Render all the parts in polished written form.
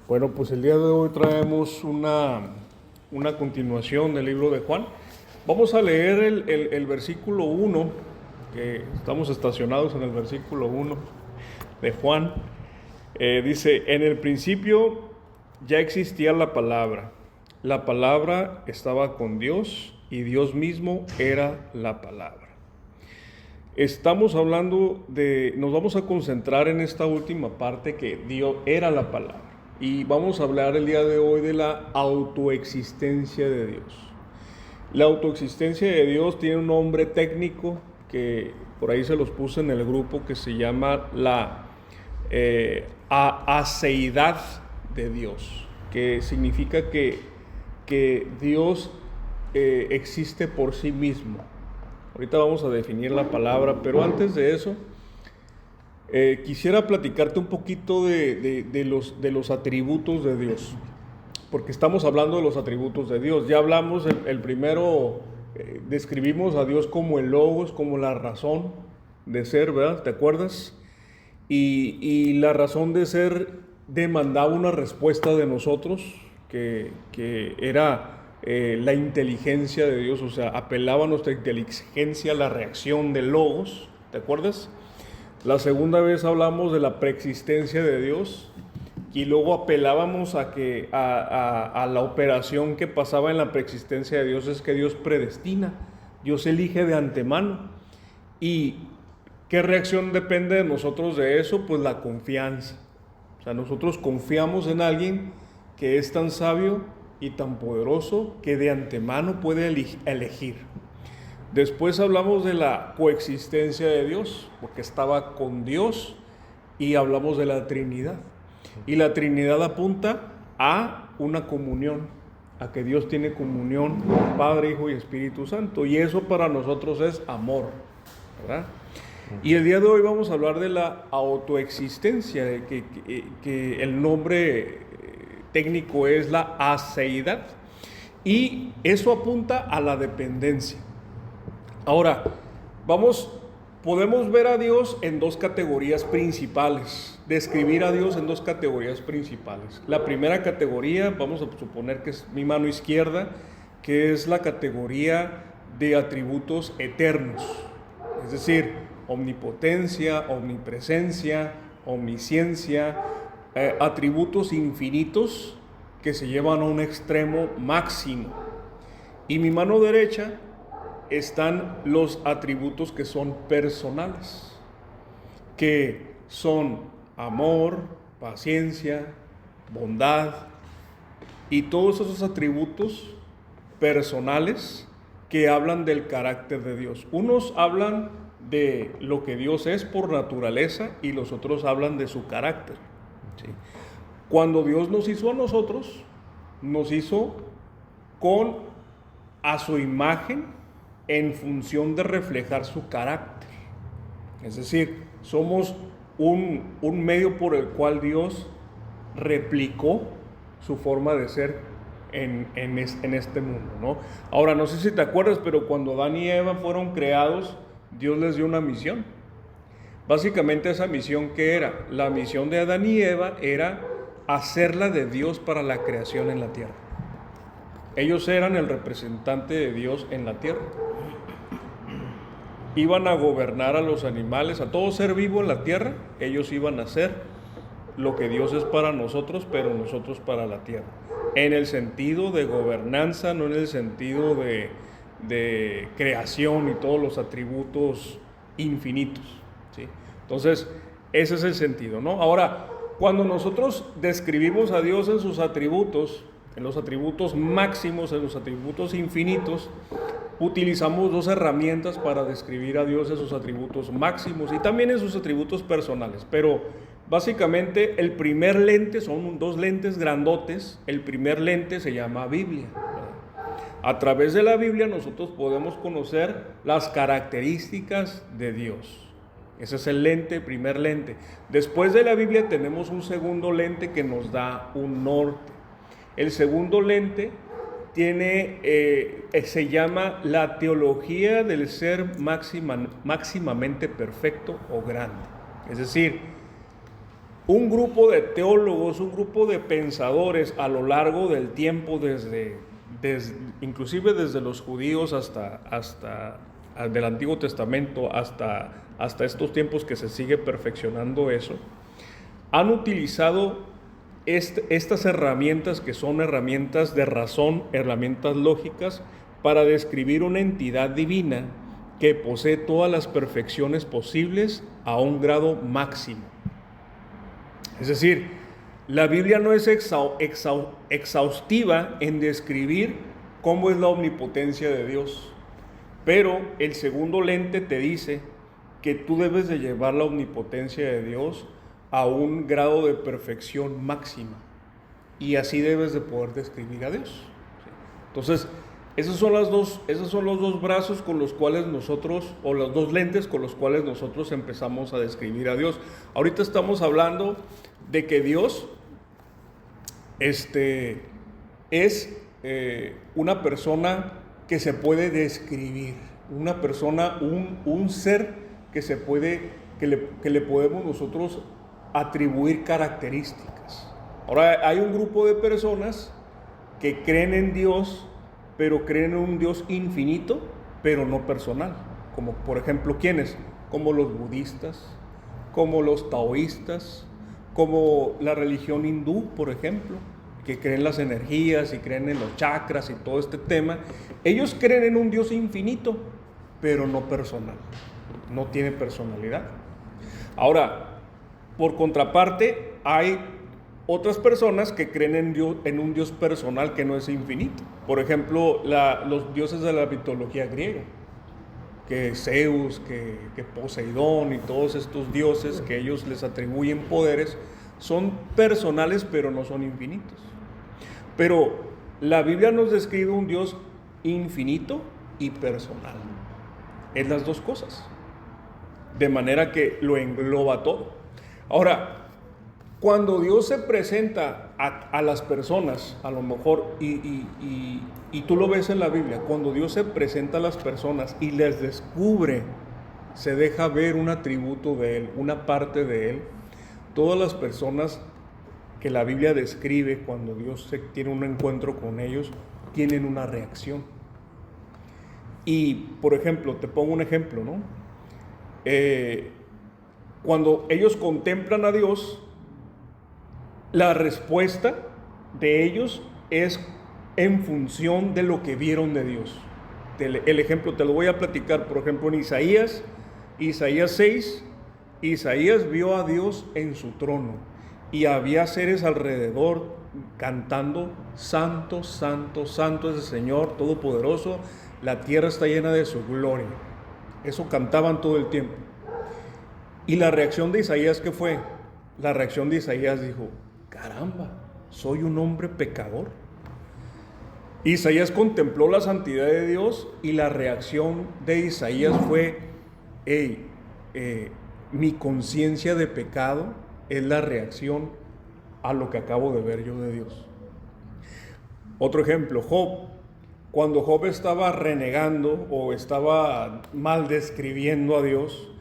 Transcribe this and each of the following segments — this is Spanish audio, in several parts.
Bueno, pues el día de hoy traemos una continuación del libro de Juan. Vamos a leer el versículo 1, que estamos estacionados en el versículo 1 de Juan. Dice, en el principio ya existía la palabra estaba con Dios y Dios mismo era la palabra. Estamos hablando nos vamos a concentrar en esta última parte que Dios era la palabra. Y vamos a hablar el día de hoy de la autoexistencia de Dios. La autoexistencia de Dios tiene un nombre técnico que por ahí se los puse en el grupo, que se llama la aceidad de Dios, que significa que Dios existe por sí mismo. Ahorita vamos a definir la palabra, pero antes de eso, quisiera platicarte un poquito de los atributos de Dios, porque estamos hablando de los atributos de Dios. Ya hablamos, el primero, describimos a Dios como el Logos, como la razón de ser, ¿verdad? ¿Te acuerdas? Y la razón de ser demandaba una respuesta de nosotros, que era la inteligencia de Dios, o sea, apelaba a nuestra inteligencia, la reacción del Logos, ¿te acuerdas? La segunda vez hablamos de la preexistencia de Dios y luego apelábamos a la operación que pasaba en la preexistencia de Dios, es que Dios predestina, Dios elige de antemano. ¿Y qué reacción depende de nosotros de eso? Pues la confianza. O sea, nosotros confiamos en alguien que es tan sabio y tan poderoso que de antemano puede elegir. Después hablamos de la coexistencia de Dios, porque estaba con Dios, y hablamos de la Trinidad. Y la Trinidad apunta a una comunión, a que Dios tiene comunión con Padre, Hijo y Espíritu Santo, y eso para nosotros es amor, ¿verdad? Y el día de hoy vamos a hablar de la autoexistencia, que el nombre técnico es la aceidad, y eso apunta a la dependencia. Ahora, podemos ver a Dios en dos categorías principales, describir a Dios en dos categorías principales. La primera categoría, vamos a suponer que es mi mano izquierda, que es la categoría de atributos eternos, es decir, omnipotencia, omnipresencia, omnisciencia, atributos infinitos que se llevan a un extremo máximo. Y mi mano derecha están los atributos que son personales, que son amor, paciencia, bondad y todos esos atributos personales que hablan del carácter de Dios. Unos hablan de lo que Dios es por naturaleza y los otros hablan de su carácter, ¿sí? Cuando Dios nos hizo a nosotros, nos hizo a su imagen, en función de reflejar su carácter. Es decir, somos un medio por el cual Dios replicó su forma de ser en este mundo, ¿no? Ahora, no sé si te acuerdas, pero cuando Adán y Eva fueron creados, Dios les dio una misión. Básicamente esa misión, ¿qué era? La misión de Adán y Eva era hacerla de Dios para la creación en la tierra. Ellos eran el representante de Dios en la tierra. Iban a gobernar a los animales, a todo ser vivo en la tierra. Ellos iban a hacer lo que Dios es para nosotros, pero nosotros para la tierra. En el sentido de gobernanza, no en el sentido de creación y todos los atributos infinitos, ¿sí? Entonces, ese es el sentido, ¿no? Ahora, cuando nosotros describimos a Dios en sus atributos, en los atributos máximos, en los atributos infinitos, utilizamos dos herramientas para describir a Dios en sus atributos máximos y también en sus atributos personales. Pero básicamente el primer lente, son dos lentes grandotes. El primer lente se llama Biblia. A través de la Biblia nosotros podemos conocer las características de Dios. Ese es el lente, primer lente. Después de la Biblia tenemos un segundo lente que nos da un norte. El segundo lente se llama la teología del ser máximamente perfecto o grande. Es decir, un grupo de teólogos, un grupo de pensadores a lo largo del tiempo, inclusive desde los judíos hasta del Antiguo Testamento hasta estos tiempos que se sigue perfeccionando eso, han utilizado estas herramientas que son herramientas de razón, herramientas lógicas, para describir una entidad divina que posee todas las perfecciones posibles a un grado máximo. Es decir, la Biblia no es exhaustiva en describir cómo es la omnipotencia de Dios, pero el segundo lente te dice que tú debes de llevar la omnipotencia de Dios a un grado de perfección máxima, y así debes de poder describir a Dios. Entonces, esos son los dos brazos con los cuales nosotros, o los dos lentes con los cuales nosotros empezamos a describir a Dios. Ahorita estamos hablando de que Dios es una persona que se puede describir, una persona, un ser que se puede, que le podemos nosotros atribuir características. Ahora, hay un grupo de personas que creen en Dios, pero creen en un Dios infinito, pero no personal. Como por ejemplo, ¿quiénes? Como los budistas, como los taoístas, como la religión hindú, por ejemplo, que creen en las energías y creen en los chakras y todo este tema. Ellos creen en un Dios infinito, pero no personal, no tiene personalidad. Ahora, por contraparte, hay otras personas que creen en un Dios personal que no es infinito. Por ejemplo, los dioses de la mitología griega, que Zeus, que Poseidón y todos estos dioses que ellos les atribuyen poderes, son personales pero no son infinitos. Pero la Biblia nos describe un Dios infinito y personal. Es las dos cosas, de manera que lo engloba todo. Ahora, cuando Dios se presenta a las personas, a lo mejor, y tú lo ves en la Biblia, cuando Dios se presenta a las personas y les descubre, se deja ver un atributo de Él, una parte de Él, todas las personas que la Biblia describe cuando Dios tiene un encuentro con ellos, tienen una reacción. Y, por ejemplo, te pongo un ejemplo, ¿no? Cuando ellos contemplan a Dios, la respuesta de ellos es en función de lo que vieron de Dios. El ejemplo te lo voy a platicar, por ejemplo, en Isaías 6, Isaías vio a Dios en su trono y había seres alrededor cantando: Santo, Santo, Santo es el Señor Todopoderoso, la tierra está llena de su gloria. Eso cantaban todo el tiempo. Y la reacción de Isaías, ¿qué fue? La reacción de Isaías dijo: caramba, soy un hombre pecador. Isaías contempló la santidad de Dios y la reacción de Isaías fue: mi conciencia de pecado es la reacción a lo que acabo de ver yo de Dios. Otro ejemplo, Job. Cuando Job estaba renegando o estaba mal describiendo a Dios,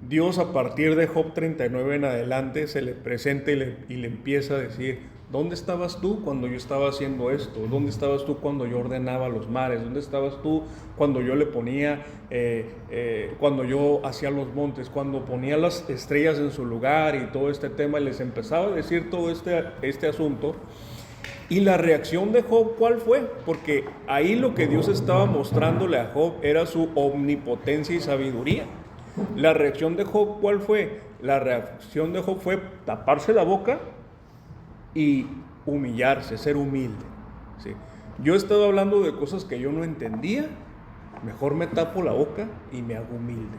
Dios, a partir de Job 39 en adelante, se le presenta y le empieza a decir: ¿dónde estabas tú cuando yo estaba haciendo esto? ¿Dónde estabas tú cuando yo ordenaba los mares? ¿Dónde estabas tú cuando yo le ponía, cuando yo hacía los montes, cuando ponía las estrellas en su lugar y todo este tema? Y les empezaba a decir todo este asunto. Y la reacción de Job, ¿cuál fue? Porque ahí lo que Dios estaba mostrándole a Job era su omnipotencia y sabiduría. La reacción de Job, ¿cuál fue? La reacción de Job fue taparse la boca y humillarse, ser humilde. ¿Sí? Yo he estado hablando de cosas que yo no entendía, mejor me tapo la boca y me hago humilde.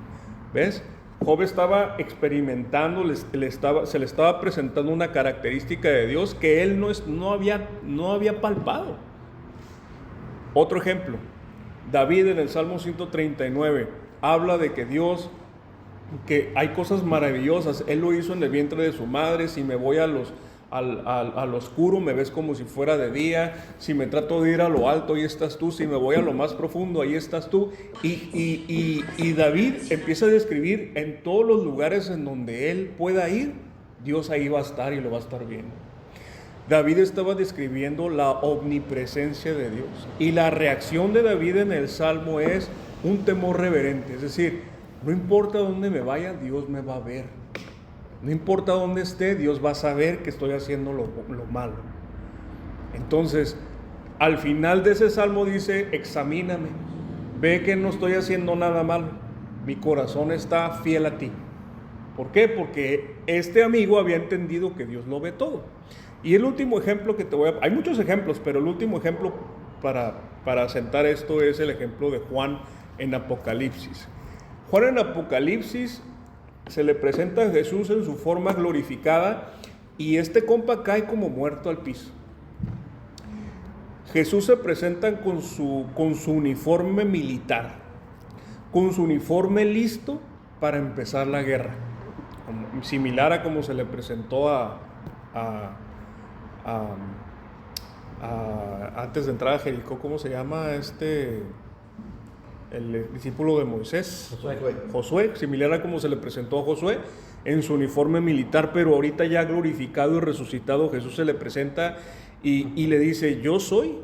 ¿Ves? Job estaba experimentando, se le estaba presentando una característica de Dios que él no había palpado. Otro ejemplo, David en el Salmo 139 habla de que Dios, que hay cosas maravillosas. Él lo hizo en el vientre de su madre. Si me voy al oscuro, me ves como si fuera de día. Si me trato de ir a lo alto, ahí estás tú. Si me voy a lo más profundo, ahí estás tú. Y David empieza a describir en todos los lugares en donde él pueda ir, Dios ahí va a estar y lo va a estar viendo. David estaba describiendo la omnipresencia de Dios, y la reacción de David en el Salmo es un temor reverente, es decir, no importa dónde me vaya, Dios me va a ver. No importa dónde esté, Dios va a saber que estoy haciendo lo malo. Entonces, al final de ese salmo dice, examíname, ve que no estoy haciendo nada malo, mi corazón está fiel a ti. ¿Por qué? Porque este amigo había entendido que Dios lo ve todo. Y el último ejemplo que te voy a... Hay muchos ejemplos, pero el último ejemplo para sentar esto es el ejemplo de Juan en Apocalipsis. Juan en Apocalipsis se le presenta a Jesús en su forma glorificada y este compa cae como muerto al piso. Jesús se presenta con su uniforme militar, con su uniforme listo para empezar la guerra, similar a como se le presentó antes de entrar a Jericó, ¿cómo se llama el discípulo de Moisés? Josué, similar a como se le presentó a Josué en su uniforme militar, pero ahorita ya glorificado y resucitado, Jesús se le presenta y le dice, yo soy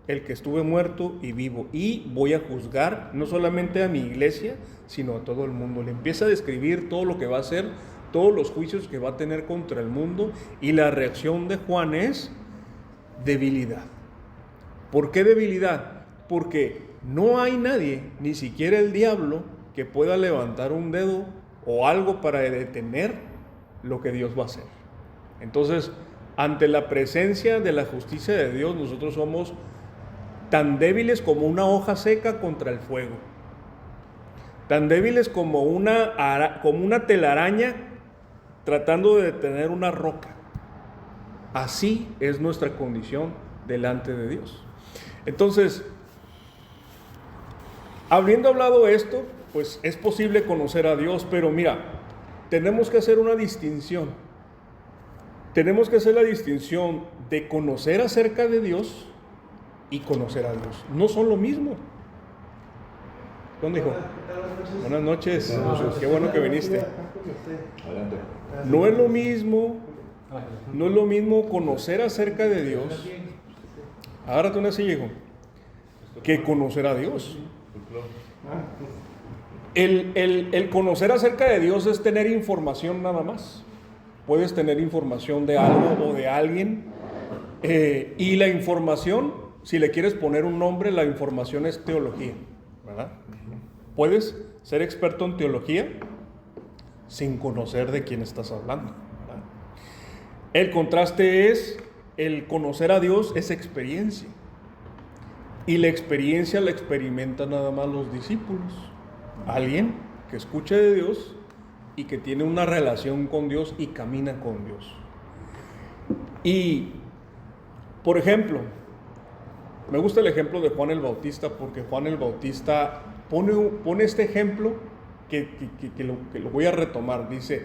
el que estuve muerto y vivo, y voy a juzgar no solamente a mi iglesia, sino a todo el mundo. Le empieza a describir todo lo que va a hacer, todos los juicios que va a tener contra el mundo, y la reacción de Juan es debilidad. ¿Por qué debilidad? Porque no hay nadie, ni siquiera el diablo, que pueda levantar un dedo o algo para detener lo que Dios va a hacer. Entonces, ante la presencia de la justicia de Dios, nosotros somos tan débiles como una hoja seca contra el fuego, tan débiles como una telaraña tratando de detener una roca. Así es nuestra condición delante de Dios. Entonces, habiendo hablado esto, pues es posible conocer a Dios, pero mira, tenemos que hacer una distinción. Tenemos que hacer la distinción de conocer acerca de Dios y conocer a Dios. No son lo mismo. ¿Dónde, hijo? Buenas noches. Qué bueno que viniste. No es lo mismo, conocer acerca de Dios. Agárrate una silla, hijo, que conocer a Dios. El conocer acerca de Dios es tener información nada más. Puedes tener información de algo o de alguien, y la información, si le quieres poner un nombre, la información es teología, ¿verdad? Puedes ser experto en teología sin conocer de quién estás hablando, ¿verdad? El contraste es, el conocer a Dios es experiencia, y la experiencia la experimentan nada más los discípulos. Alguien que escucha de Dios y que tiene una relación con Dios y camina con Dios. Y, por ejemplo, me gusta el ejemplo de Juan el Bautista, porque Juan el Bautista pone este ejemplo que lo voy a retomar. Dice,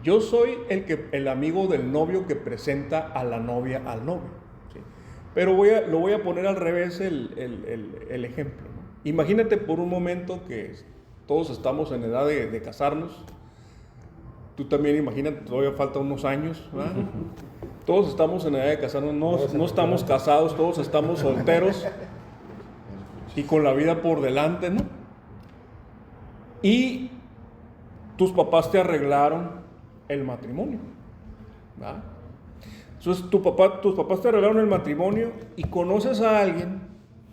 yo soy el amigo del novio que presenta a la novia al novio. ¿Sí? Pero lo voy a poner al revés el ejemplo, ¿no? Imagínate por un momento que todos estamos en edad de casarnos. Tú también imagínate, todavía falta unos años, ¿verdad? Todos estamos en edad de casarnos, no estamos casados, todos estamos solteros y con la vida por delante, ¿no? Y tus papás te arreglaron el matrimonio, ¿verdad? Entonces tus papás te arreglaron el matrimonio y conoces a alguien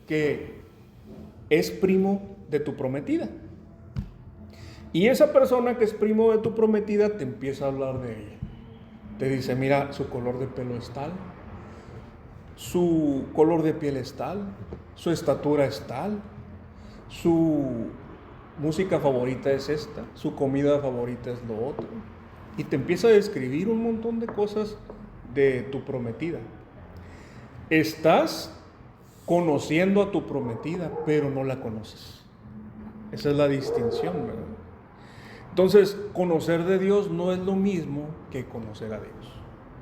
que es primo de tu prometida. Y esa persona que es primo de tu prometida te empieza a hablar de ella. Te dice, mira, su color de pelo es tal, su color de piel es tal, su estatura es tal, su música favorita es esta, su comida favorita es lo otro. Y te empieza a describir un montón de cosas de tu prometida. Estás conociendo a tu prometida, pero no la conoces. Esa es la distinción, ¿verdad? Entonces, conocer de Dios no es lo mismo que conocer a Dios.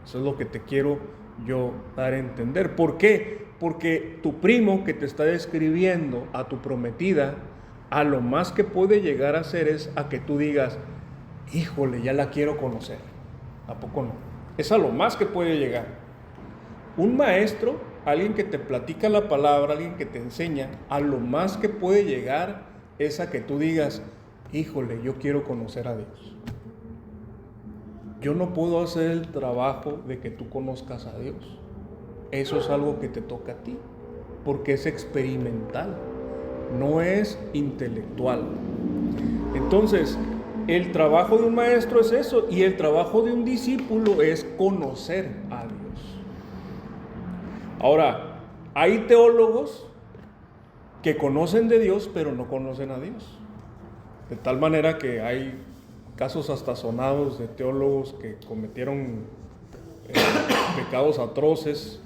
Eso es lo que te quiero yo dar a entender. ¿Por qué? Porque tu primo que te está describiendo a tu prometida, a lo más que puede llegar a hacer es a que tú digas, híjole, ya la quiero conocer. ¿A poco no? Es a lo más que puede llegar. Un maestro, alguien que te platica la palabra, alguien que te enseña, a lo más que puede llegar es a que tú digas, híjole, yo quiero conocer a Dios. Yo no puedo hacer el trabajo de que tú conozcas a Dios. Eso es algo que te toca a ti, porque es experimental, no es intelectual. Entonces, el trabajo de un maestro es eso, y el trabajo de un discípulo es conocer a Dios. Ahora, hay teólogos que conocen de Dios, pero no conocen a Dios. De tal manera que hay casos hasta sonados de teólogos que cometieron pecados atroces,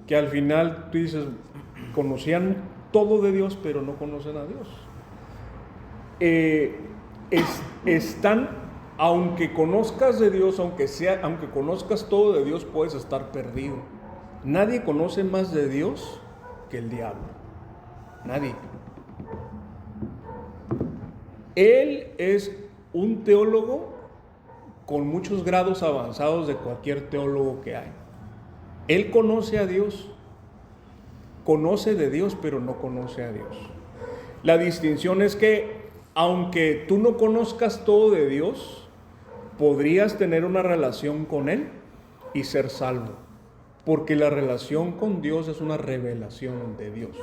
que al final tú dices, conocían todo de Dios, pero no conocen a Dios. Están, aunque conozcas de Dios, aunque conozcas todo de Dios, puedes estar perdido. Nadie conoce más de Dios que el diablo. Nadie. Él es un teólogo con muchos grados avanzados de cualquier teólogo que hay. Él conoce a Dios, conoce de Dios, pero no conoce a Dios. La distinción es que, aunque tú no conozcas todo de Dios, podrías tener una relación con Él y ser salvo. Porque la relación con Dios es una revelación de Dios.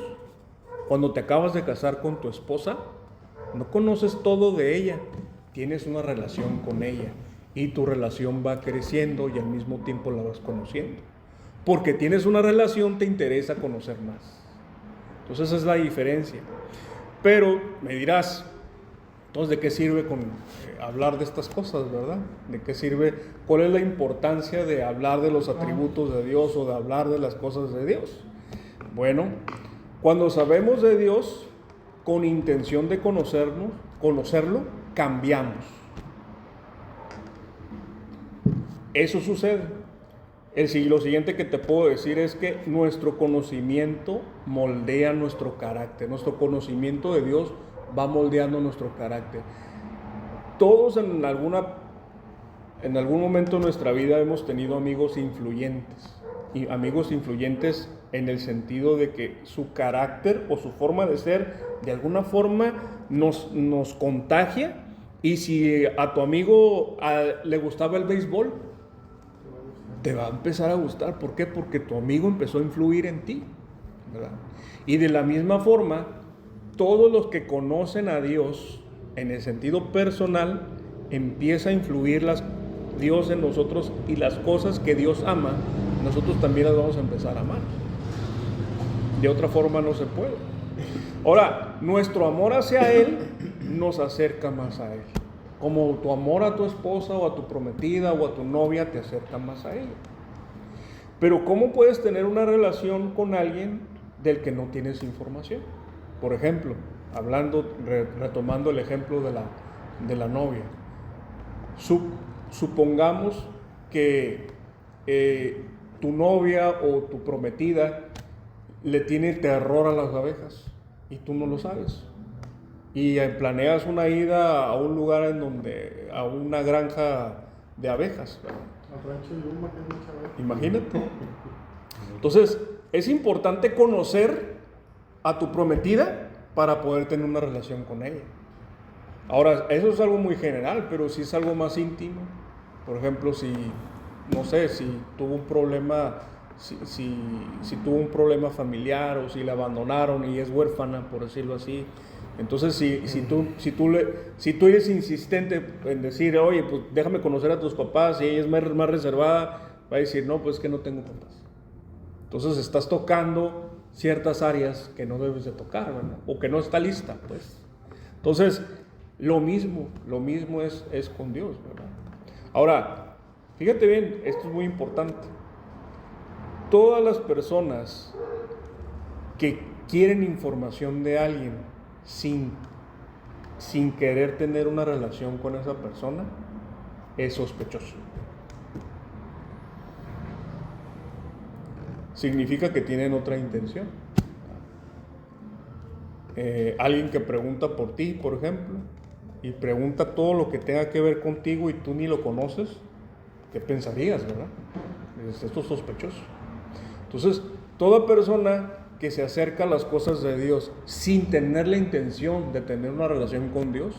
Cuando te acabas de casar con tu esposa, no conoces todo de ella, tienes una relación con ella y tu relación va creciendo y al mismo tiempo la vas conociendo. Porque tienes una relación, te interesa conocer más. Entonces esa es la diferencia. Pero me dirás, entonces, ¿de qué sirve hablar de estas cosas, verdad? ¿De qué sirve? ¿Cuál es la importancia de hablar de los atributos de Dios o de hablar de las cosas de Dios? Bueno, cuando sabemos de Dios con intención de conocerlo, cambiamos. Eso sucede. Lo siguiente que te puedo decir es que nuestro conocimiento moldea nuestro carácter. Nuestro conocimiento de Dios va moldeando nuestro carácter. Todos en algún momento de nuestra vida hemos tenido amigos influyentes. Y amigos influyentes en el sentido de que su carácter o su forma de ser de alguna forma nos contagia. Y si a tu amigo le gustaba el béisbol, te va a empezar a gustar. ¿Por qué? Porque tu amigo empezó a influir en ti, ¿verdad? Y de la misma forma, todos los que conocen a Dios en el sentido personal, empieza a influir Dios en nosotros, y las cosas que Dios ama, nosotros también las vamos a empezar a amar. De otra forma no se puede. Ahora, nuestro amor hacia Él nos acerca más a Él. Como tu amor a tu esposa o a tu prometida o a tu novia te acerca más a ella. Pero ¿cómo puedes tener una relación con alguien del que no tienes información? Por ejemplo, retomando el ejemplo de la novia. Supongamos que tu novia o tu prometida le tiene terror a las abejas y tú no lo sabes. Y planeas una ida a un lugar a una granja de abejas. Imagínate. Entonces, es importante conocer a tu prometida para poder tener una relación con ella. Ahora, eso es algo muy general, pero si es algo más íntimo, por ejemplo, si tuvo un problema, si tuvo un problema familiar o si la abandonaron y es huérfana, por decirlo así. Entonces, si tú eres insistente en decir, oye, pues déjame conocer a tus papás, y ella es más reservada, va a decir, no, pues es que no tengo papás. Entonces estás tocando ciertas áreas que no debes de tocar, ¿verdad? O que no está lista, pues. Entonces, lo mismo es con Dios, ¿verdad? Ahora, fíjate bien, esto es muy importante. Todas las personas que quieren información de alguien sin querer tener una relación con esa persona, es sospechoso. Significa que tienen otra intención. Alguien que pregunta por ti, por ejemplo, y pregunta todo lo que tenga que ver contigo y tú ni lo conoces, ¿Qué pensarías, verdad? Esto es sospechoso. Entonces, toda persona que se acerca a las cosas de Dios sin tener la intención de tener una relación con Dios,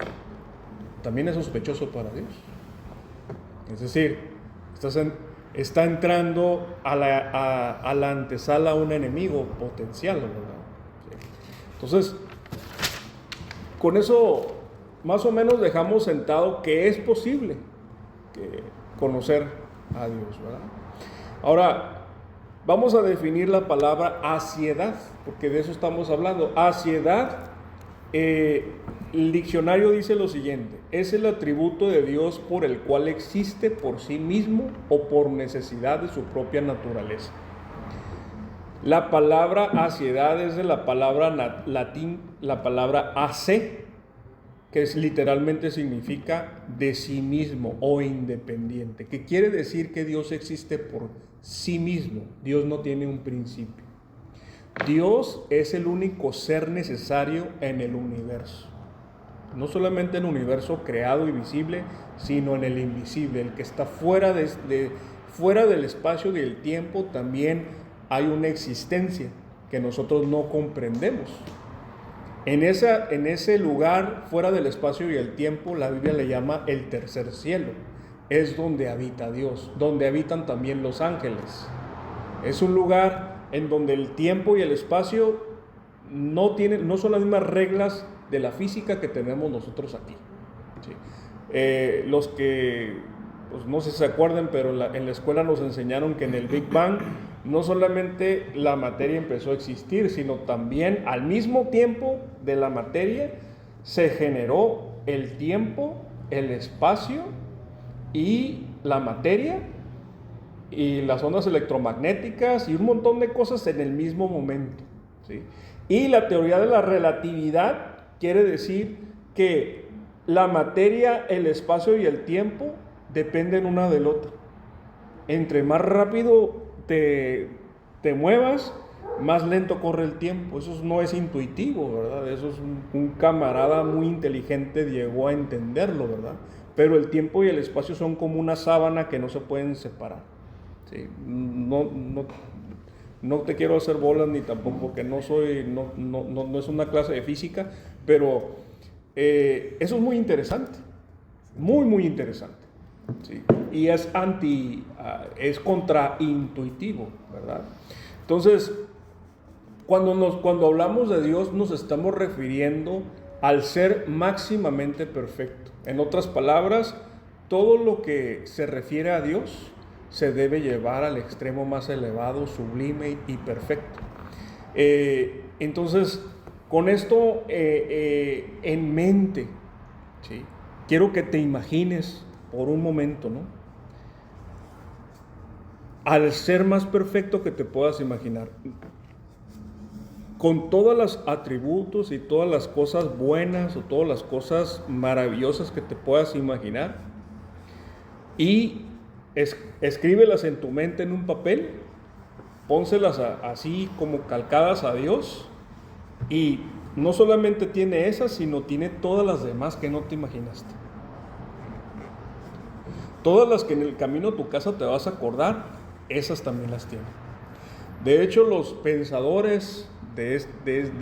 también es sospechoso para Dios. Es decir, está entrando a la antesala a un enemigo potencial, ¿verdad? Sí. Entonces, con eso más o menos dejamos sentado que es posible conocer a Dios, ¿verdad? Ahora, vamos a definir la palabra aciedad, porque de eso estamos hablando. Aciedad, el diccionario dice lo siguiente: es el atributo de Dios por el cual existe por sí mismo o por necesidad de su propia naturaleza. La palabra aciedad es de la palabra latín, la palabra ace, que literalmente significa de sí mismo o independiente, que quiere decir que Dios existe por sí mismo. Dios no tiene un principio. Dios es el único ser necesario en el universo. No solamente en el universo creado y visible, sino en el invisible, el que está fuera del espacio y del tiempo. También hay una existencia que nosotros no comprendemos. En ese lugar, fuera del espacio y el tiempo, la Biblia le llama el tercer cielo. Es donde habita Dios, donde habitan también los ángeles. Es un lugar en donde el tiempo y el espacio no son las mismas reglas de la física que tenemos nosotros aquí. ¿Sí? Los que, pues no sé si se acuerdan, pero en la escuela nos enseñaron que en el Big Bang no solamente la materia empezó a existir, sino también al mismo tiempo de la materia se generó el tiempo, el espacio y la materia y las ondas electromagnéticas y un montón de cosas en el mismo momento, ¿sí? Y la teoría de la relatividad quiere decir que la materia, el espacio y el tiempo dependen una del otro. Entre más rápido te muevas, más lento corre el tiempo. Eso no es intuitivo, ¿verdad? Eso es un camarada muy inteligente llegó a entenderlo, ¿verdad? Pero el tiempo y el espacio son como una sábana que no se pueden separar. ¿Sí? No te quiero hacer bolas ni tampoco, porque no es una clase de física, pero eso es muy interesante, muy, muy interesante. ¿Sí? Y es contraintuitivo, ¿verdad? Entonces, cuando hablamos de Dios, nos estamos refiriendo al ser máximamente perfecto. En otras palabras, todo lo que se refiere a Dios se debe llevar al extremo más elevado, sublime y perfecto. Entonces, con esto en mente, ¿sí? Quiero que te imagines por un momento, ¿no? Al ser más perfecto que te puedas imaginar, con todos los atributos y todas las cosas buenas o todas las cosas maravillosas que te puedas imaginar, y escríbelas en tu mente en un papel, pónselas así como calcadas a Dios, y no solamente tiene esas, sino tiene todas las demás que no te imaginaste. Todas las que en el camino a tu casa te vas a acordar, esas también las tiene. De hecho, los pensadores de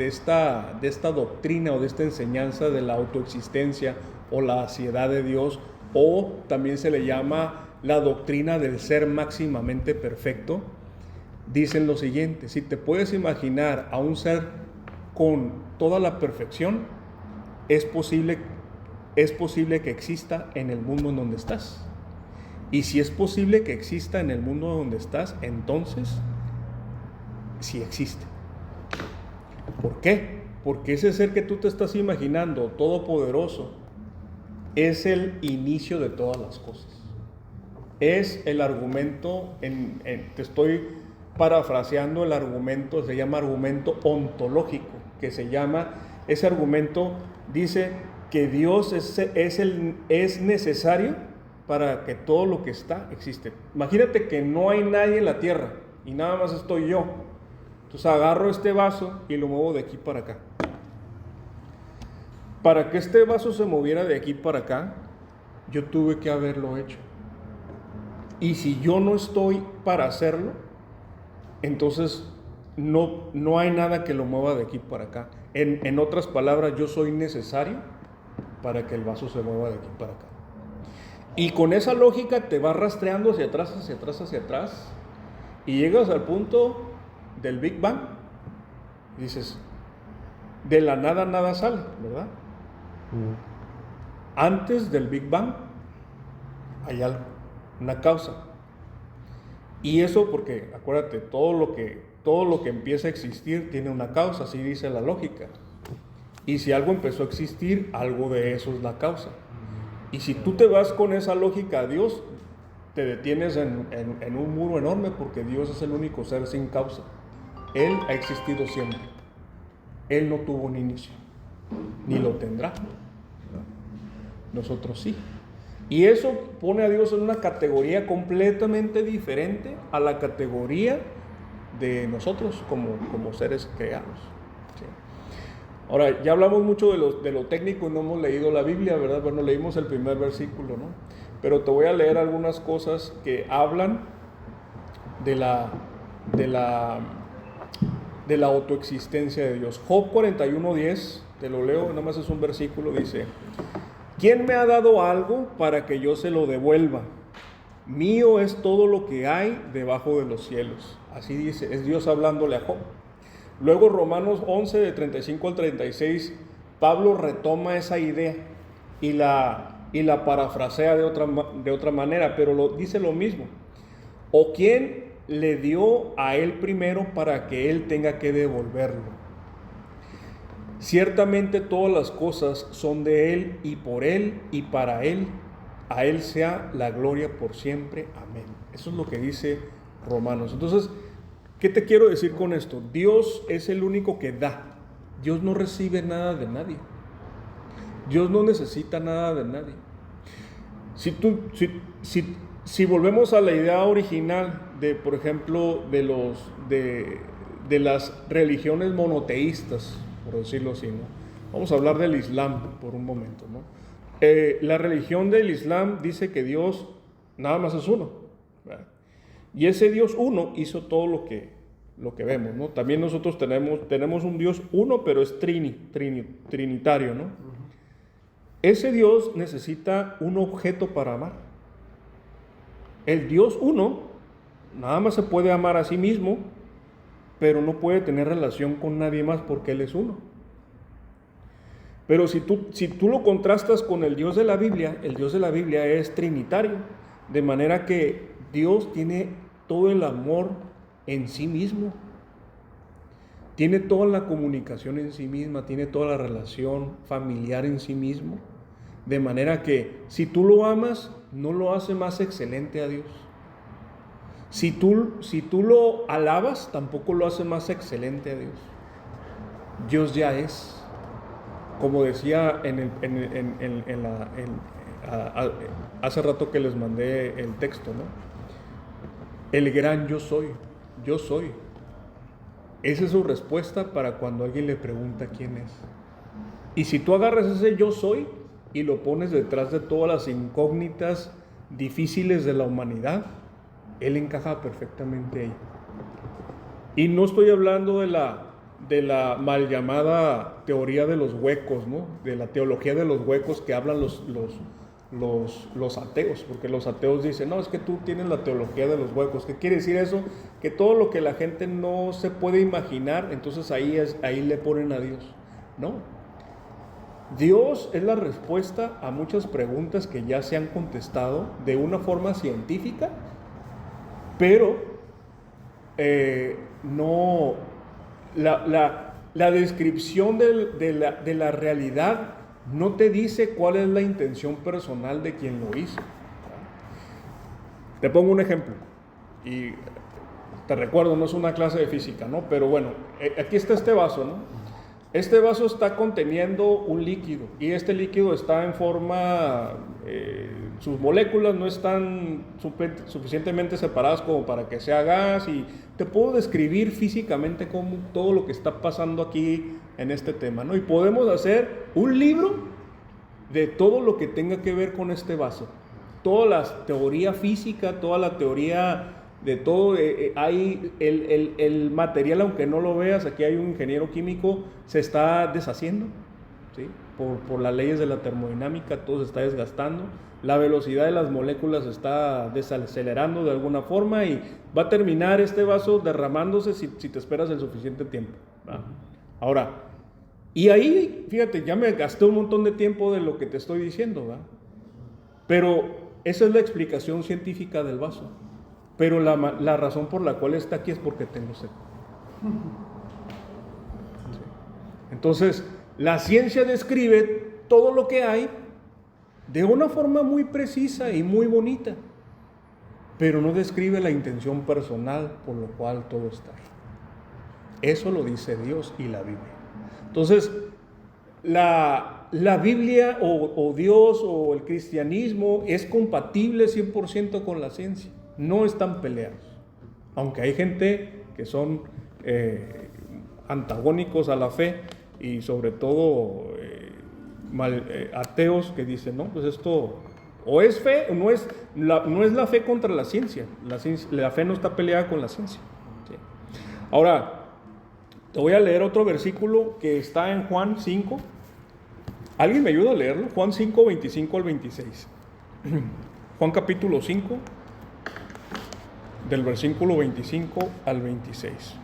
esta doctrina o de esta enseñanza de la autoexistencia o la aciedad de Dios, o también se le llama la doctrina del ser máximamente perfecto, dicen lo siguiente: si te puedes imaginar a un ser con toda la perfección, es posible que exista en el mundo en donde estás. Y si es posible que exista en el mundo donde estás, entonces sí existe. ¿Por qué? Porque ese ser que tú te estás imaginando, todopoderoso, es el inicio de todas las cosas. Es el argumento, te estoy parafraseando el argumento, se llama argumento ontológico, ese argumento dice que Dios es necesario para que todo lo que está existe. Imagínate que no hay nadie en la tierra y nada más estoy yo. Entonces agarro este vaso y lo muevo de aquí para acá. Para que este vaso se moviera de aquí para acá, yo tuve que haberlo hecho. Y si yo no estoy para hacerlo, entonces no hay nada que lo mueva de aquí para acá. En otras palabras, yo soy necesario para que el vaso se mueva de aquí para acá. Y con esa lógica te vas rastreando hacia atrás, hacia atrás, hacia atrás, y llegas al punto del Big Bang. Y dices, de la nada nada sale, ¿verdad? Antes del Big Bang hay algo, una causa. Y eso porque, acuérdate, todo lo que empieza a existir tiene una causa, así dice la lógica. Y si algo empezó a existir, algo de eso es la causa. Y si tú te vas con esa lógica a Dios, te detienes en un muro enorme, porque Dios es el único ser sin causa. Él ha existido siempre. Él no tuvo un inicio, ni lo tendrá. Nosotros sí. Y eso pone a Dios en una categoría completamente diferente a la categoría de nosotros como seres creados. ¿Sí? Ahora, ya hablamos mucho de lo técnico y no hemos leído la Biblia, ¿verdad? Bueno, leímos el primer versículo, ¿no? Pero te voy a leer algunas cosas que hablan de la autoexistencia de Dios. Job 41:10, te lo leo, nada más es un versículo, dice: ¿quién me ha dado algo para que yo se lo devuelva? Mío es todo lo que hay debajo de los cielos. Así dice, es Dios hablándole a Job. Luego Romanos 11, de 35 al 36, Pablo retoma esa idea y la parafrasea de otra manera, pero dice lo mismo. ¿O quién le dio a él primero para que él tenga que devolverlo? Ciertamente todas las cosas son de él y por él y para él. A él sea la gloria por siempre. Amén. Eso es lo que dice Romanos. Entonces, ¿qué te quiero decir con esto? Dios es el único que da. Dios no recibe nada de nadie. Dios no necesita nada de nadie. Si volvemos a la idea original de, por ejemplo, de las religiones monoteístas, por decirlo así, ¿no? Vamos a hablar del Islam por un momento, ¿no? La religión del Islam dice que Dios nada más es uno, ¿verdad? Y ese Dios uno hizo todo lo que vemos, ¿no? También nosotros tenemos un Dios uno, pero es trinitario, ¿no? Ese Dios necesita un objeto para amar. El Dios uno nada más se puede amar a sí mismo, pero no puede tener relación con nadie más porque Él es uno. Pero si tú lo contrastas con el Dios de la Biblia, el Dios de la Biblia es trinitario, de manera que Dios tiene todo el amor en sí mismo, tiene toda la comunicación en sí misma, tiene toda la relación familiar en sí mismo, de manera que si tú lo amas, no lo hace más excelente a Dios. Si tú lo alabas, tampoco lo hace más excelente a Dios. Dios ya es. Como decía hace rato que les mandé el texto, ¿no? El gran yo soy, yo soy. Esa es su respuesta para cuando alguien le pregunta quién es. Y si tú agarras ese yo soy y lo pones detrás de todas las incógnitas difíciles de la humanidad, Él encaja perfectamente ahí. Y no estoy hablando de la mal llamada teoría de los huecos, ¿no? De la teología de los huecos que hablan los ateos, porque los ateos dicen, no, es que tú tienes la teología de los huecos. ¿Qué quiere decir eso? Que todo lo que la gente no se puede imaginar, entonces ahí le ponen a Dios. No. Dios es la respuesta a muchas preguntas que ya se han contestado de una forma científica, pero no... La descripción de la realidad no te dice cuál es la intención personal de quien lo hizo. Te pongo un ejemplo y te recuerdo, no es una clase de física, ¿no? Pero bueno, aquí está este vaso, ¿no? Este vaso está conteniendo un líquido y este líquido está en forma, sus moléculas no están suficientemente separadas como para que sea gas, y te puedo describir físicamente cómo todo lo que está pasando aquí en este tema, ¿no? Y podemos hacer un libro de todo lo que tenga que ver con este vaso. toda la teoría física, toda la teoría de todo, hay el material, aunque no lo veas, aquí hay un ingeniero químico, se está deshaciendo, ¿sí? Por las leyes de la termodinámica, todo se está desgastando, la velocidad de las moléculas se está desacelerando de alguna forma y va a terminar este vaso derramándose si te esperas el suficiente tiempo, ¿verdad? Ahora, y ahí, fíjate, ya me gasté un montón de tiempo de lo que te estoy diciendo, ¿verdad? Pero esa es la explicación científica del vaso. Pero la razón por la cual está aquí es porque tengo sed. Entonces, la ciencia describe todo lo que hay de una forma muy precisa y muy bonita, pero no describe la intención personal por lo cual todo está ahí. Eso lo dice Dios y la Biblia. Entonces, la Biblia o Dios o el cristianismo es compatible 100% con la ciencia. No están peleados. Aunque hay gente que son antagónicos a la fe y sobre todo ateos que dicen, no, pues esto o es fe o no es la fe contra la ciencia. La fe no está peleada con la ciencia. ¿Sí? Ahora, te voy a leer otro versículo que está en Juan 5. ¿Alguien me ayuda a leerlo? Juan 5, 25 al 26. Juan capítulo 5, del versículo 25 al 26.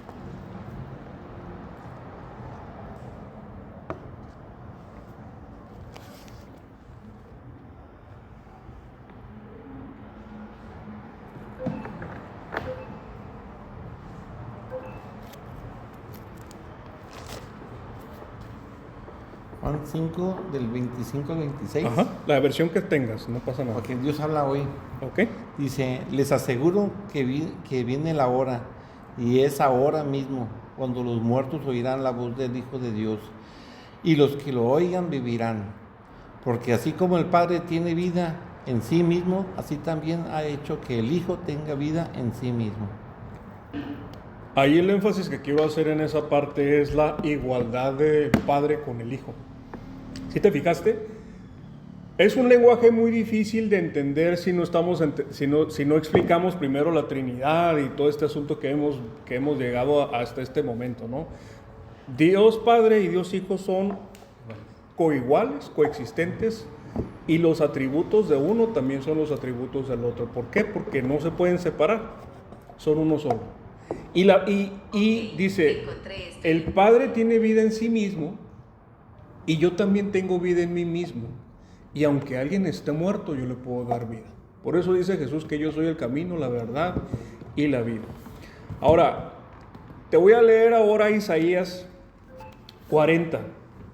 Juan 5, del 25 al 26. Ajá, la versión que tengas, no pasa nada. Porque Dios habla hoy. Ok. Dice, les aseguro que viene la hora, y es ahora mismo, cuando los muertos oirán la voz del Hijo de Dios, y los que lo oigan vivirán. Porque así como el Padre tiene vida en sí mismo, así también ha hecho que el Hijo tenga vida en sí mismo. Ahí el énfasis que quiero hacer en esa parte es la igualdad del Padre con el Hijo. ¿Sí te fijaste? Es un lenguaje muy difícil de entender si no explicamos primero la Trinidad y todo este asunto que hemos llegado hasta este momento, ¿no? Dios Padre y Dios Hijo son coiguales, coexistentes, y los atributos de uno también son los atributos del otro. ¿Por qué? Porque no se pueden separar, son uno solo. Y dice, el Padre tiene vida en sí mismo y yo también tengo vida en mí mismo. Y aunque alguien esté muerto, yo le puedo dar vida. Por eso dice Jesús que yo soy el camino, la verdad y la vida. Ahora, te voy a leer ahora Isaías 40.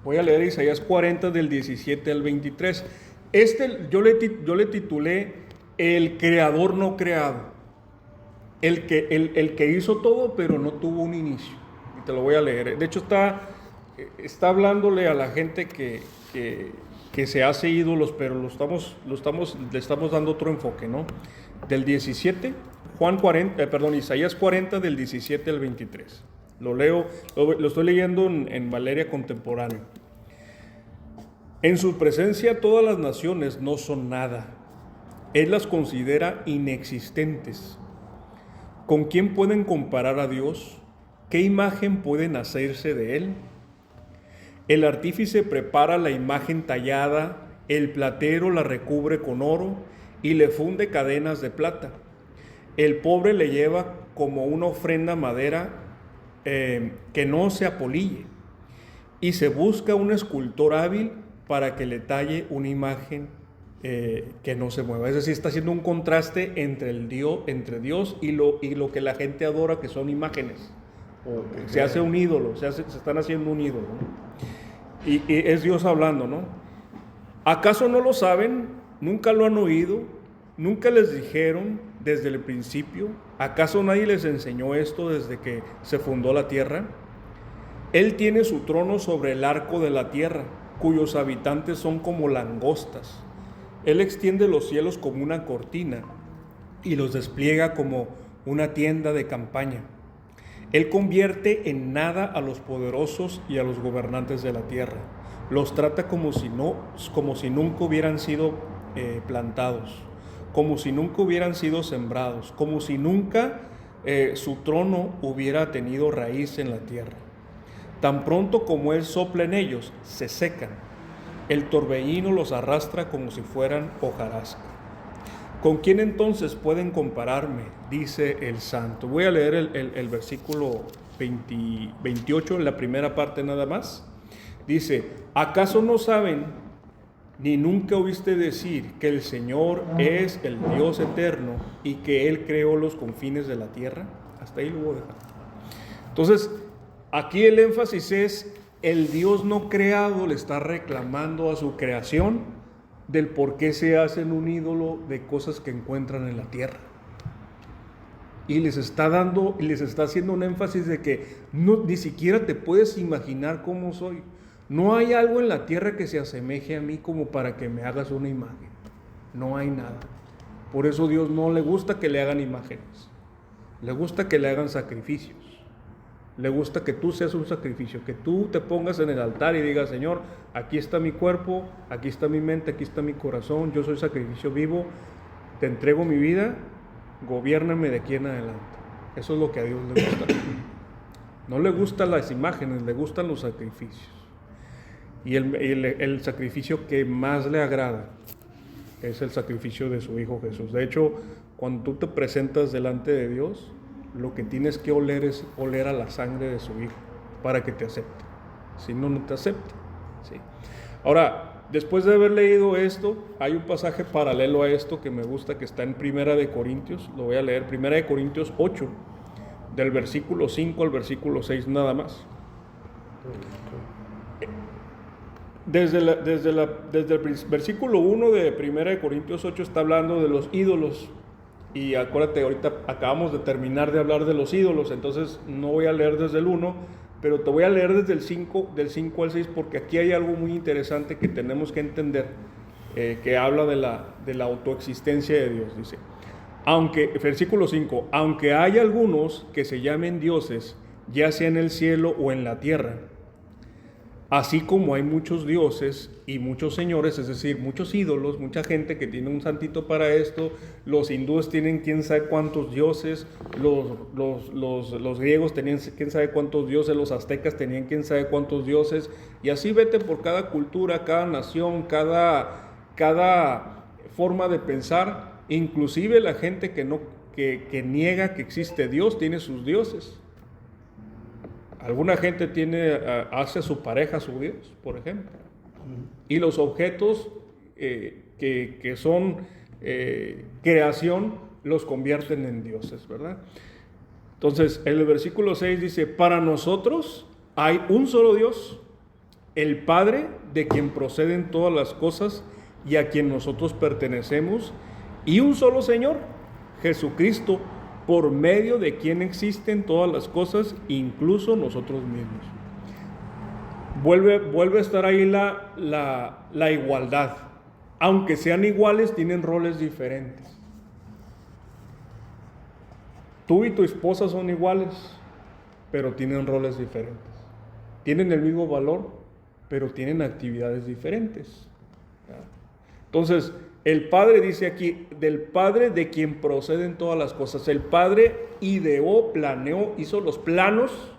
Voy a leer Isaías 40 del 17 al 23. Yo le titulé El creador no creado. El que hizo todo, pero no tuvo un inicio. Y te lo voy a leer. De hecho, está hablándole a la gente que se hace ídolos, pero le estamos dando otro enfoque, ¿no? Del 17, Isaías 40, del 17 al 23. Lo leo, lo estoy leyendo en Valeria Contemporánea. En su presencia todas las naciones no son nada. Él las considera inexistentes. ¿Con quién pueden comparar a Dios? ¿Qué imagen pueden hacerse de Él? El artífice prepara la imagen tallada, el platero la recubre con oro y le funde cadenas de plata. El pobre le lleva como una ofrenda madera que no se apolille, y se busca un escultor hábil para que le talle una imagen que no se mueva. Es decir, está haciendo un contraste entre Dios y lo que la gente adora, que son imágenes. Se hace un ídolo, se están haciendo un ídolo, ¿no? Y es Dios hablando, ¿no? ¿Acaso no lo saben? ¿Nunca lo han oído? ¿Nunca les dijeron desde el principio? ¿Acaso nadie les enseñó esto desde que se fundó la tierra? Él tiene su trono sobre el arco de la tierra, cuyos habitantes son como langostas. Él extiende los cielos como una cortina y los despliega como una tienda de campaña. Él convierte en nada a los poderosos y a los gobernantes de la tierra. Los trata como si nunca hubieran sido plantados. como si nunca hubieran sido sembrados, como si nunca su trono hubiera tenido raíz en la tierra. Tan pronto como Él sopla en ellos, se secan. El torbellino los arrastra como si fueran hojarasca. ¿Con quién entonces pueden compararme?, dice el santo. Voy a leer el versículo 28, en la primera parte nada más. Dice: ¿acaso no saben, ni nunca oíste decir que el Señor es el Dios eterno y que Él creó los confines de la tierra? Hasta ahí lo voy a dejar. Entonces, aquí el énfasis es: el Dios no creado le está reclamando a su creación del por qué se hacen un ídolo de cosas que encuentran en la tierra. Y les está dando, y les está haciendo un énfasis de que ni siquiera te puedes imaginar cómo soy. No hay algo en la tierra que se asemeje a mí como para que me hagas una imagen. No hay nada. Por eso Dios no le gusta que le hagan imágenes. Le gusta que le hagan sacrificios. Le gusta que tú seas un sacrificio, que tú te pongas en el altar y digas: Señor, aquí está mi cuerpo, aquí está mi mente, aquí está mi corazón, yo soy sacrificio vivo, te entrego mi vida, gobiérname de aquí en adelante. Eso es lo que a Dios le gusta. No le gustan las imágenes, le gustan los sacrificios. Y el sacrificio que más le agrada es el sacrificio de su Hijo Jesús. De hecho, cuando tú te presentas delante de Dios, lo que tienes que oler es oler a la sangre de su Hijo para que te acepte. Si no, no te acepta. ¿Sí? Ahora, después de haber leído esto, hay un pasaje paralelo a esto que me gusta, que está en Primera de Corintios. Lo voy a leer, Primera de Corintios 8, del versículo 5 al versículo 6 nada más. Desde el versículo 1 de Primera de Corintios 8 está hablando de los ídolos. Y acuérdate, ahorita acabamos de terminar de hablar de los ídolos, entonces no voy a leer desde el 1, pero te voy a leer desde el 5, del 5 al 6, porque aquí hay algo muy interesante que tenemos que entender, que habla de la autoexistencia de Dios. Dice, versículo 5, aunque hay algunos que se llamen dioses, ya sea en el cielo o en la tierra, así como hay muchos dioses y muchos señores, es decir, muchos ídolos, mucha gente que tiene un santito para esto. Los hindúes tienen quién sabe cuántos dioses, los griegos tenían quién sabe cuántos dioses, los aztecas tenían quién sabe cuántos dioses, y así vete por cada cultura, cada nación, cada forma de pensar. Inclusive la gente que niega que existe Dios tiene sus dioses. Alguna gente hace a su pareja su Dios, por ejemplo. Y los objetos que son creación los convierten en dioses, ¿verdad? Entonces, en el versículo 6 dice: para nosotros hay un solo Dios, el Padre, de quien proceden todas las cosas y a quien nosotros pertenecemos, y un solo Señor, Jesucristo, por medio de quien existen todas las cosas, incluso nosotros mismos. Vuelve a estar ahí la igualdad. Aunque sean iguales, tienen roles diferentes. Tú y tu esposa son iguales, pero tienen roles diferentes. Tienen el mismo valor, pero tienen actividades diferentes. Entonces, el Padre dice aquí, del Padre de quien proceden todas las cosas. El Padre ideó, planeó, hizo los planos,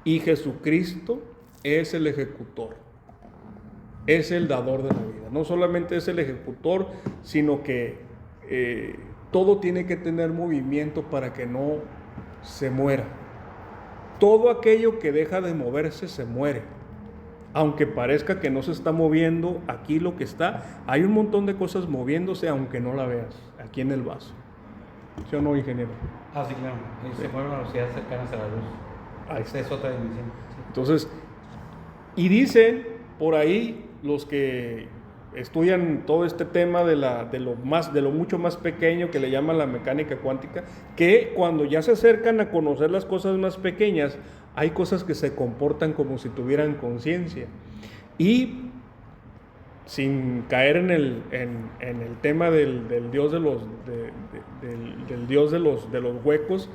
y Jesucristo es el ejecutor, es el dador de la vida. No solamente es el ejecutor, sino que todo tiene que tener movimiento para que no se muera. Todo aquello que deja de moverse se muere. Aunque parezca que no se está moviendo, aquí lo que está, hay un montón de cosas moviéndose aunque no la veas, aquí en el vaso. ¿Sí o no, ingeniero? Sí, claro. Y se mueven a velocidades cercanas a la luz. Ahí está. Es otra dimensión. Sí. Entonces, y dicen por ahí los que estudian todo este tema de lo mucho más pequeño, que le llaman la mecánica cuántica, que cuando ya se acercan a conocer las cosas más pequeñas, hay cosas que se comportan como si tuvieran conciencia. Y sin caer en el tema del Dios del Dios de los huecos,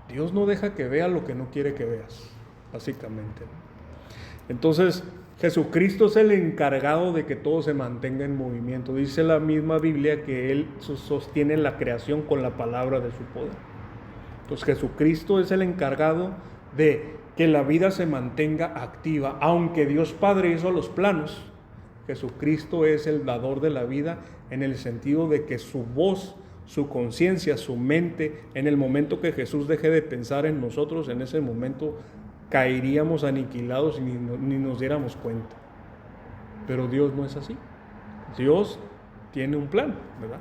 Dios no deja que veas lo que no quiere que veas, básicamente. Entonces, Jesucristo es el encargado de que todo se mantenga en movimiento. Dice la misma Biblia que Él sostiene la creación con la palabra de su poder. Entonces Jesucristo es el encargado de que la vida se mantenga activa. Aunque Dios Padre hizo los planos, Jesucristo es el dador de la vida en el sentido de que su voz, su conciencia, su mente, en el momento que Jesús deje de pensar en nosotros, en ese momento caeríamos aniquilados y ni nos diéramos cuenta. Pero Dios no es así. Dios tiene un plan, ¿verdad?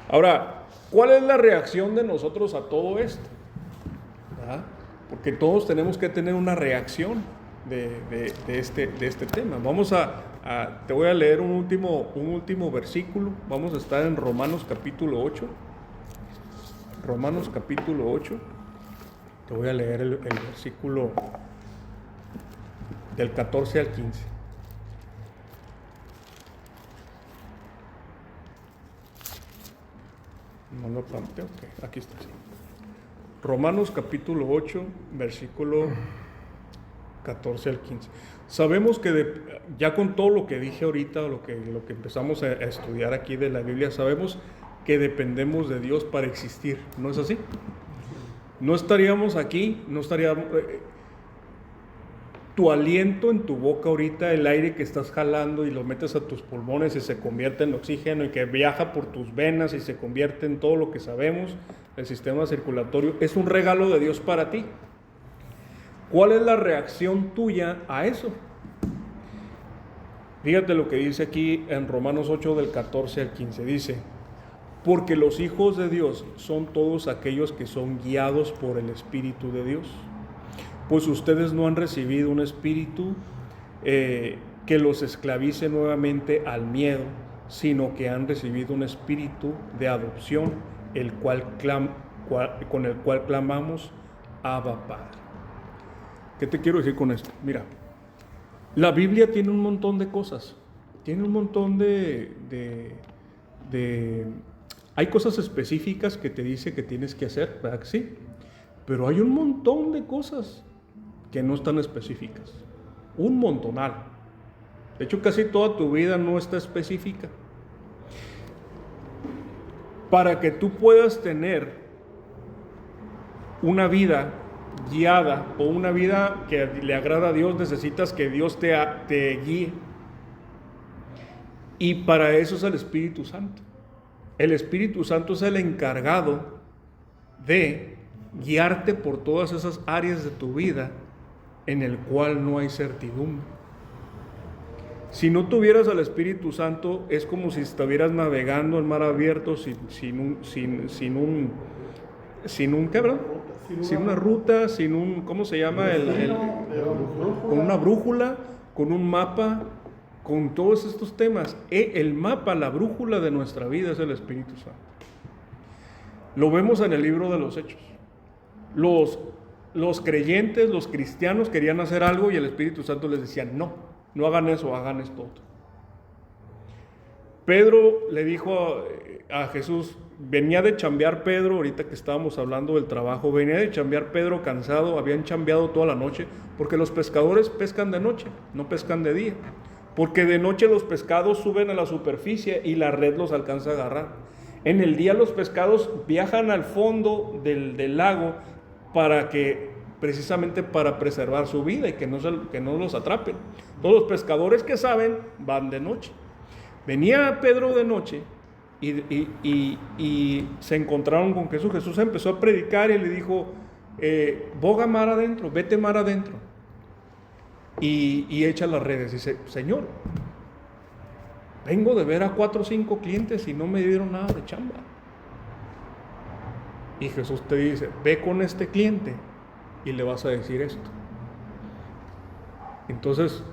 Ahora, ¿cuál es la reacción de nosotros a todo esto? ¿Verdad? Porque todos tenemos que tener una reacción de este tema. Te voy a leer un último versículo. Vamos a estar en Romanos capítulo 8. Romanos capítulo 8. Te voy a leer el versículo del 14 al 15. No lo planteo, ok, aquí está. Sí. Romanos capítulo 8, versículo 14 al 15. Sabemos que ya con todo lo que dije ahorita, lo que empezamos a estudiar aquí de la Biblia, sabemos que dependemos de Dios para existir, ¿no es así? No estaríamos aquí, tu aliento en tu boca ahorita, el aire que estás jalando y lo metes a tus pulmones y se convierte en oxígeno y que viaja por tus venas y se convierte en todo lo que sabemos, el sistema circulatorio, es un regalo de Dios para ti. ¿Cuál es la reacción tuya a eso? Fíjate lo que dice aquí en Romanos 8 del 14 al 15, dice: porque los hijos de Dios son todos aquellos que son guiados por el Espíritu de Dios. Pues ustedes no han recibido un espíritu que los esclavice nuevamente al miedo, sino que han recibido un espíritu de adopción, con el cual clamamos, Abba, Padre. ¿Qué te quiero decir con esto? Mira, la Biblia tiene un montón de cosas, tiene un montón hay cosas específicas que te dice que tienes que hacer, ¿verdad que sí? Pero hay un montón de cosas que no están específicas. Un montonal. De hecho, casi toda tu vida no está específica. Para que tú puedas tener una vida guiada o una vida que le agrada a Dios, necesitas que Dios te guíe. Y para eso es el Espíritu Santo. El Espíritu Santo es el encargado de guiarte por todas esas áreas de tu vida en el cual no hay certidumbre. Si no tuvieras al Espíritu Santo, es como si estuvieras navegando en mar abierto sin una ruta, ¿cómo se llama? Con una brújula, con un mapa, con todos estos temas. El mapa, la brújula de nuestra vida es el Espíritu Santo. Lo vemos en el libro de los Hechos. Los creyentes, los cristianos querían hacer algo y el Espíritu Santo les decía, no hagan eso, hagan esto otro. Pedro le dijo a Jesús, venía de chambear Pedro, ahorita que estábamos hablando del trabajo, venía de chambear Pedro cansado, habían chambeado toda la noche, porque los pescadores pescan de noche, no pescan de día, porque de noche los pescados suben a la superficie y la red los alcanza a agarrar. En el día los pescados viajan al fondo del lago precisamente para preservar su vida y que no los atrapen. Todos los pescadores que saben van de noche. Venía Pedro de noche y se encontraron con Jesús. Jesús empezó a predicar y le dijo, boga mar adentro, vete mar adentro y echa las redes. Dice, Señor, vengo de ver a 4 o 5 clientes y no me dieron nada de chamba. Y Jesús te dice, ve con este cliente y le vas a decir esto. Entonces,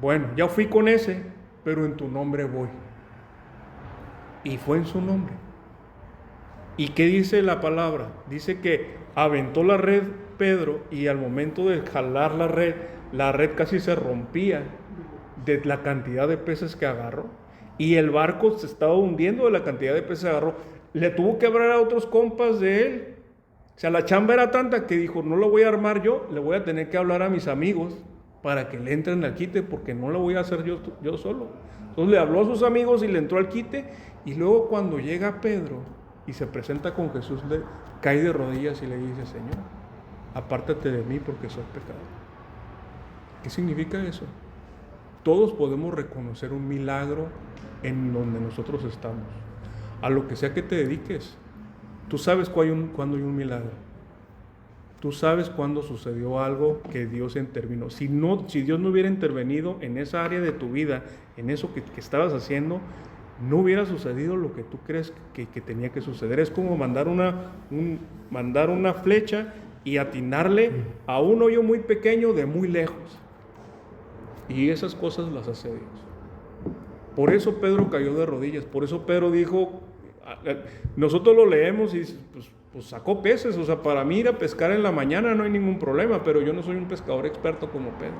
bueno, ya fui con ese, pero en tu nombre voy. Y fue en su nombre. ¿Y qué dice la palabra? Dice que aventó la red Pedro y al momento de jalar la red casi se rompía de la cantidad de peces que agarró. Y el barco se estaba hundiendo de la cantidad de peces que agarró. Le tuvo que hablar a otros compas de él. O sea, la chamba era tanta que dijo, no lo voy a armar yo, le voy a tener que hablar a mis amigos para que le entren al quite, porque no lo voy a hacer yo solo. Entonces le habló a sus amigos y le entró al quite, y luego cuando llega Pedro y se presenta con Jesús, le cae de rodillas y le dice: Señor, apártate de mí porque soy pecador. ¿Qué significa eso? Todos podemos reconocer un milagro en donde nosotros estamos. A lo que sea que te dediques, tú sabes cuándo hay un milagro. Tú sabes cuándo sucedió algo que Dios intervino. Si Dios no hubiera intervenido en esa área de tu vida, en eso que estabas haciendo, no hubiera sucedido lo que tú crees que tenía que suceder. Es como mandar una flecha y atinarle a un hoyo muy pequeño de muy lejos. Y esas cosas las hace Dios. Por eso Pedro cayó de rodillas. Por eso Pedro dijo, nosotros lo leemos y pues sacó peces. O sea, para mí ir a pescar en la mañana no hay ningún problema, pero yo no soy un pescador experto como Pedro.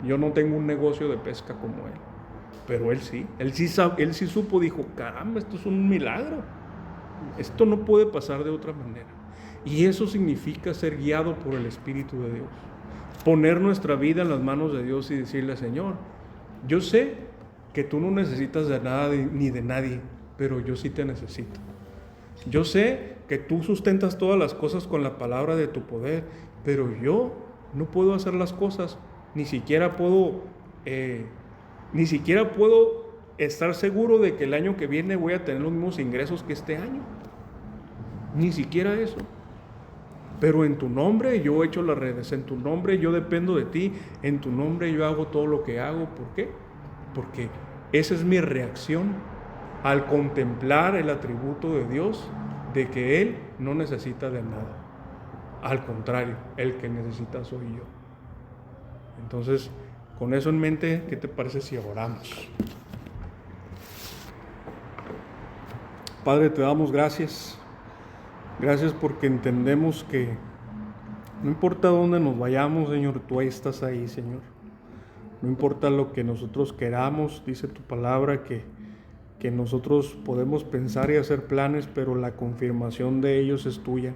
Yo no tengo un negocio de pesca como él. Pero él sí supo, dijo: caramba, esto es un milagro. Esto no puede pasar de otra manera. Y eso significa ser guiado por el Espíritu de Dios. Poner nuestra vida en las manos de Dios y decirle: Señor, yo sé que tú no necesitas de nada ni de nadie, pero yo sí te necesito. Yo sé que tú sustentas todas las cosas con la palabra de tu poder, pero yo no puedo hacer las cosas, ni siquiera puedo estar seguro de que el año que viene voy a tener los mismos ingresos que este año. Ni siquiera eso. Pero en tu nombre yo echo las redes, en tu nombre yo dependo de ti, en tu nombre yo hago todo lo que hago. ¿Por qué? Porque esa es mi reacción al contemplar el atributo de Dios, de que Él no necesita de nada. Al contrario, el que necesita soy yo. Entonces, con eso en mente, ¿qué te parece si oramos? Padre, te damos gracias. Gracias porque entendemos que no importa dónde nos vayamos, Señor, tú estás ahí, Señor. No importa lo que nosotros queramos, dice tu palabra, que nosotros podemos pensar y hacer planes, pero la confirmación de ellos es tuya.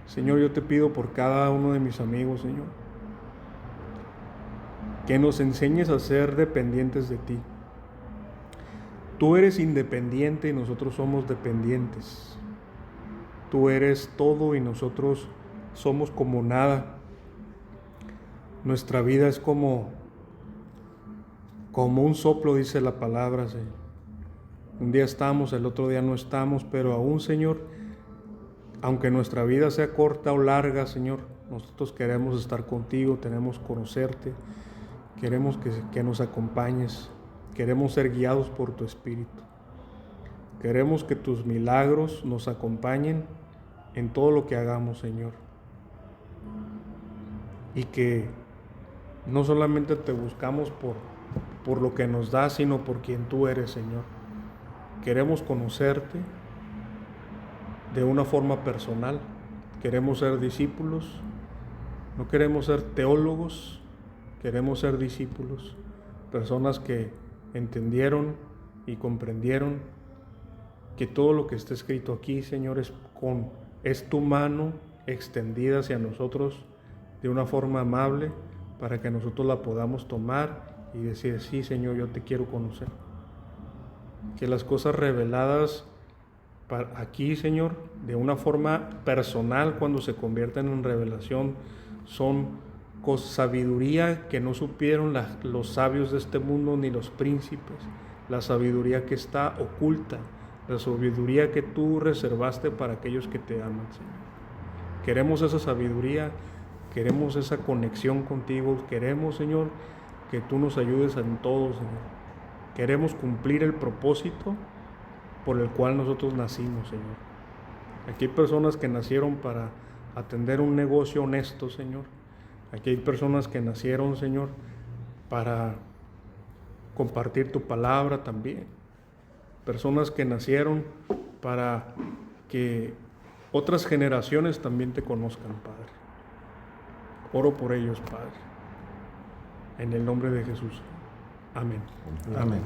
Señor, yo te pido por cada uno de mis amigos, Señor, que nos enseñes a ser dependientes de ti. Tú eres independiente y nosotros somos dependientes. Tú eres todo y nosotros somos como nada. Nuestra vida es como un soplo, dice la palabra, Señor. Un día estamos, el otro día no estamos, pero aún, Señor, aunque nuestra vida sea corta o larga, Señor, nosotros queremos estar contigo, queremos conocerte, queremos que nos acompañes, queremos ser guiados por tu Espíritu. Queremos que tus milagros nos acompañen en todo lo que hagamos, Señor. Y que no solamente te buscamos por lo que nos das, sino por quien tú eres, Señor. Queremos conocerte de una forma personal. Queremos ser discípulos. No queremos ser teólogos. Queremos ser discípulos. Personas que entendieron y comprendieron que todo lo que está escrito aquí, Señor, es tu mano extendida hacia nosotros de una forma amable para que nosotros la podamos tomar y decir: sí, Señor, yo te quiero conocer. Que las cosas reveladas aquí, Señor, de una forma personal, cuando se convierten en revelación, son sabiduría que no supieron los sabios de este mundo ni los príncipes. La sabiduría que está oculta, la sabiduría que tú reservaste para aquellos que te aman, Señor. Queremos esa sabiduría, queremos esa conexión contigo, queremos, Señor, que tú nos ayudes en todo, Señor. Queremos cumplir el propósito por el cual nosotros nacimos, Señor. Aquí hay personas que nacieron para atender un negocio honesto, Señor. Aquí hay personas que nacieron, Señor, para compartir tu palabra también. Personas que nacieron para que otras generaciones también te conozcan, Padre. Oro por ellos, Padre. En el nombre de Jesús. Amén. Amén.